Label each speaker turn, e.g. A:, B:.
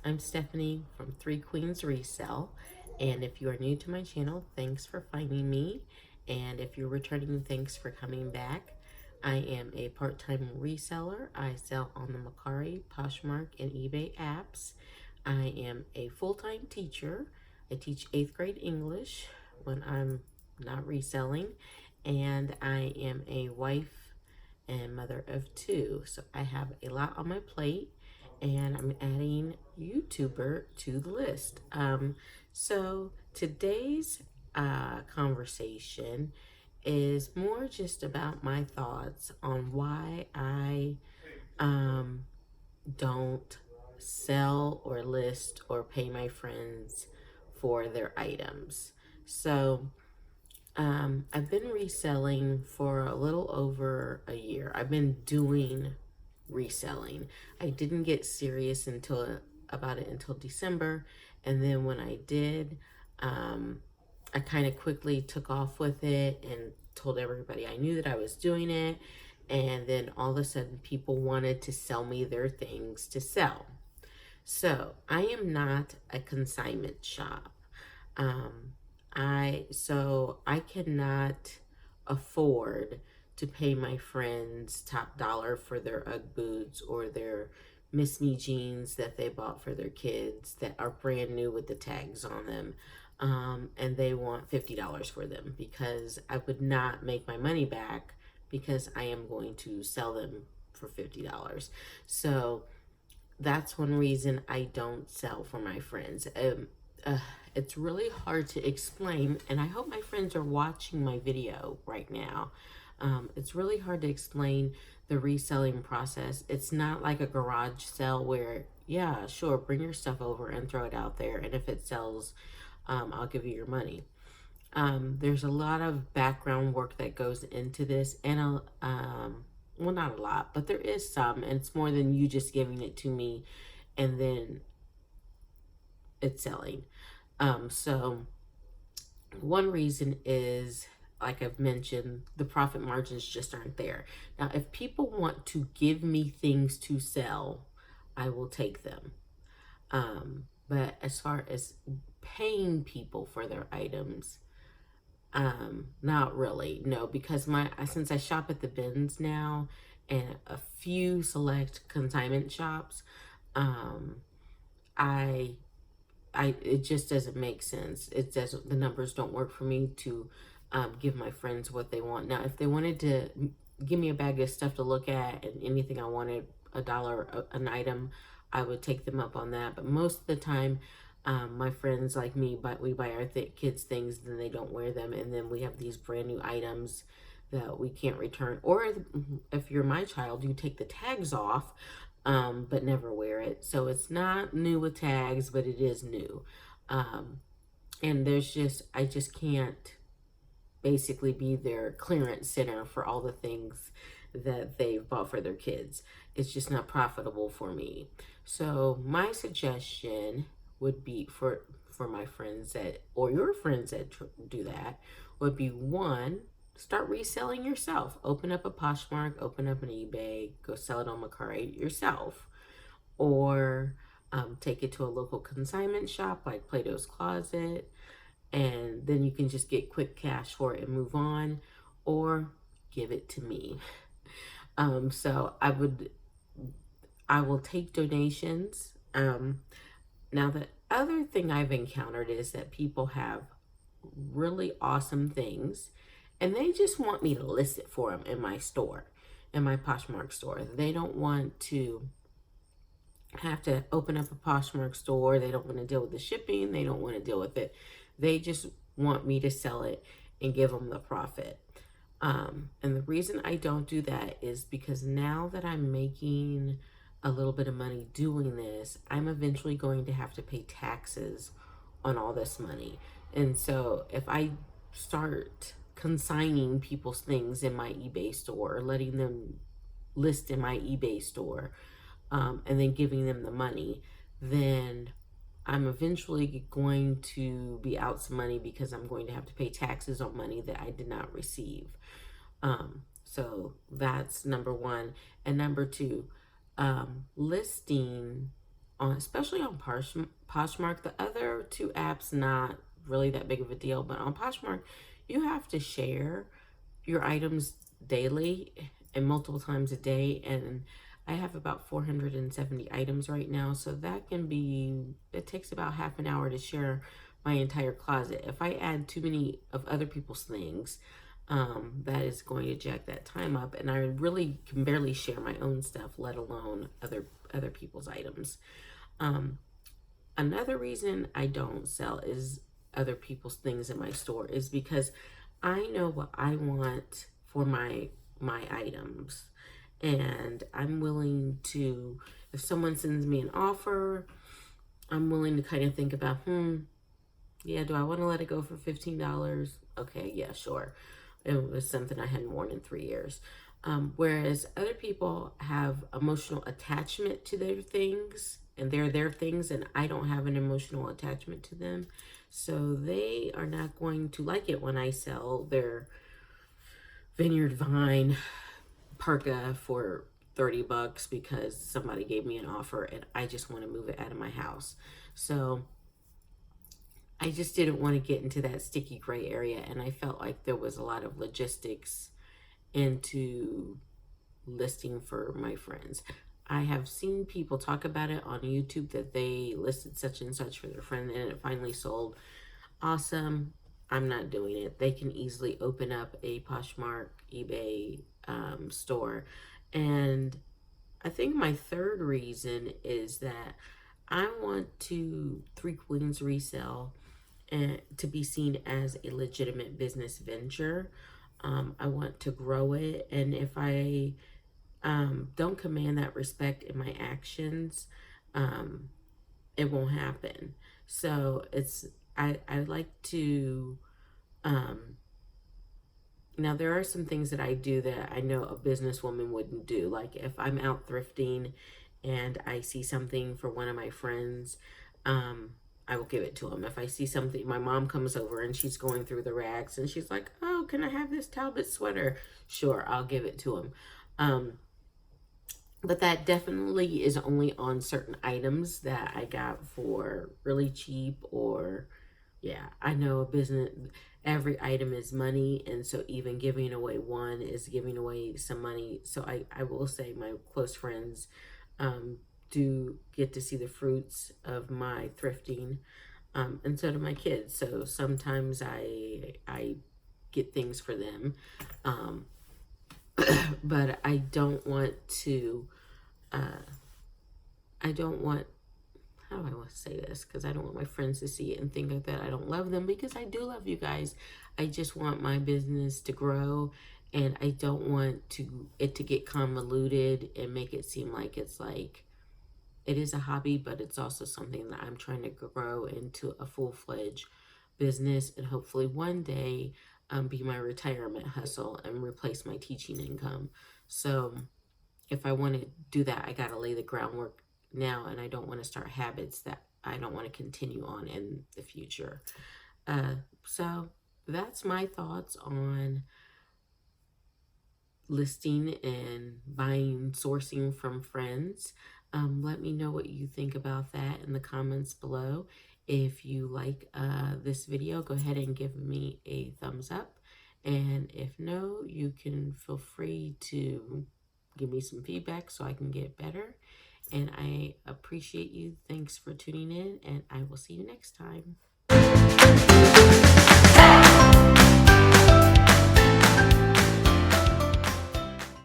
A: I'm Stephanie from Three Queens Resale, and if you are new to my channel, thanks for finding me, and if you're returning, thanks for coming back. I am a part-time reseller. I sell on the Mercari, Poshmark, and eBay apps. I am a full-time teacher. I teach 8th grade English when I'm not reselling, and I am a wife and mother of 2. So I have a lot on my plate, and I'm adding YouTuber to the list. So today's conversation is more just about my thoughts on why I don't sell or list or pay my friends for their items. So I've been reselling for a little over a year. I've been doing reselling. I didn't get serious about it until December, and then when I did, I kind of quickly took off with it and told everybody I knew that I was doing it, and then all of a sudden people wanted to sell me their things to sell. So I am not a consignment shop. Um, I cannot afford to pay my friends top dollar for their UGG boots or their Miss Me jeans that they bought for their kids that are brand new with the tags on them. And they want $50 for them because I would not make my money back because I am going to sell them for $50. So that's one reason I don't sell for my friends. It's really hard to explain, and I hope my friends are watching my video right now. It's really hard to explain the reselling process. It's not like a garage sale where, yeah, sure, bring your stuff over and throw it out there, and if it sells, I'll give you your money. There's a lot of background work that goes into this, and well, not a lot, but there is some, and it's more than you just giving it to me and then it's selling. So one reason is, like I've mentioned, the profit margins just aren't there. Now, if people want to give me things to sell, I will take them. But as far as paying people for their items, not really, no, because since I shop at the bins now and a few select consignment shops, um, I it just doesn't make sense. It doesn't, the numbers don't work for me to give my friends what they want. Now, if they wanted to give me a bag of stuff to look at and anything I wanted, $1 an item, I would take them up on that. But most of the time, my friends like me, we buy our kids things, then they don't wear them, and then we have these brand new items that we can't return. Or if you're my child, you take the tags off, but never wear it. So it's not new with tags, but it is new. And I just can't basically be their clearance center for all the things that they've bought for their kids. It's just not profitable for me. So my suggestion would be for my friends or your friends that do that, would be, one, start reselling yourself. Open up a Poshmark, open up an eBay, go sell it on Mercari yourself. Or take it to a local consignment shop like Plato's Closet, and then you can just get quick cash for it and move on, or give it to me. So I will take donations. Now, the other thing I've encountered is that people have really awesome things and they just want me to list it for them in my store, in my Poshmark store. They don't want to have to open up a Poshmark store. They don't want to deal with the shipping. They don't want to deal with it. They just want me to sell it and give them the profit. And the reason I don't do that is because now that I'm making a little bit of money doing this, I'm eventually going to have to pay taxes on all this money. And so if I start consigning people's things in my eBay store, or letting them list in my eBay store, and then giving them the money, then I'm eventually going to be out some money because I'm going to have to pay taxes on money that I did not receive. So that's number one. And number two, listing especially on Poshmark. The other two apps, not really that big of a deal, but on Poshmark, you have to share your items daily and multiple times a day. And I have about 470 items right now. So that can be, it takes about half an hour to share my entire closet. If I add too many of other people's things, that is going to jack that time up. And I really can barely share my own stuff, let alone other people's items. Another reason I don't sell is other people's things in my store is because I know what I want for my items, and I'm willing to, if someone sends me an offer, I'm willing to kind of think about, yeah, do I want to let it go for $15? Okay, yeah, sure. It was something I hadn't worn in 3 years. Whereas other people have emotional attachment to their things, and they're their things, and I don't have an emotional attachment to them. So they are not going to like it when I sell their Vineyard Vine parka for $30 because somebody gave me an offer and I just want to move it out of my house. So I just didn't want to get into that sticky gray area, and I felt like there was a lot of logistics into listing for my friends. I have seen people talk about it on YouTube that they listed such and such for their friend and it finally sold. Awesome. I'm not doing it. They can easily open up a Poshmark eBay store. And I think my third reason is that I want to Three Queens Resale and to be seen as a legitimate business venture. I want to grow it, and if I don't command that respect in my actions, it won't happen. So I like to now there are some things that I do that I know a businesswoman wouldn't do. Like if I'm out thrifting and I see something for one of my friends, I will give it to them. If I see something, my mom comes over and she's going through the rags and she's like, "Oh, can I have this Talbot sweater?" Sure, I'll give it to them. But that definitely is only on certain items that I got for really cheap, or yeah, I know a business, every item is money, and so even giving away one is giving away some money. So I will say my close friends do get to see the fruits of my thrifting, and so do my kids. So sometimes I get things for them, but I don't want to. I don't want, how do I want to say this? Because I don't want my friends to see it and think that I don't love them, because I do love you guys. I just want my business to grow, and I don't want it to get convoluted and make it seem like it's like, it is a hobby, but it's also something that I'm trying to grow into a full-fledged business, and hopefully one day be my retirement hustle and replace my teaching income. So if I want to do that, I got to lay the groundwork now, and I don't want to start habits that I don't want to continue on in the future. So that's my thoughts on listing and buying, sourcing from friends. Let me know what you think about that in the comments below. If you like this video, go ahead and give me a thumbs up. And if no, you can feel free to give me some feedback so I can get better. And I appreciate you. Thanks for tuning in, and I will see you next time.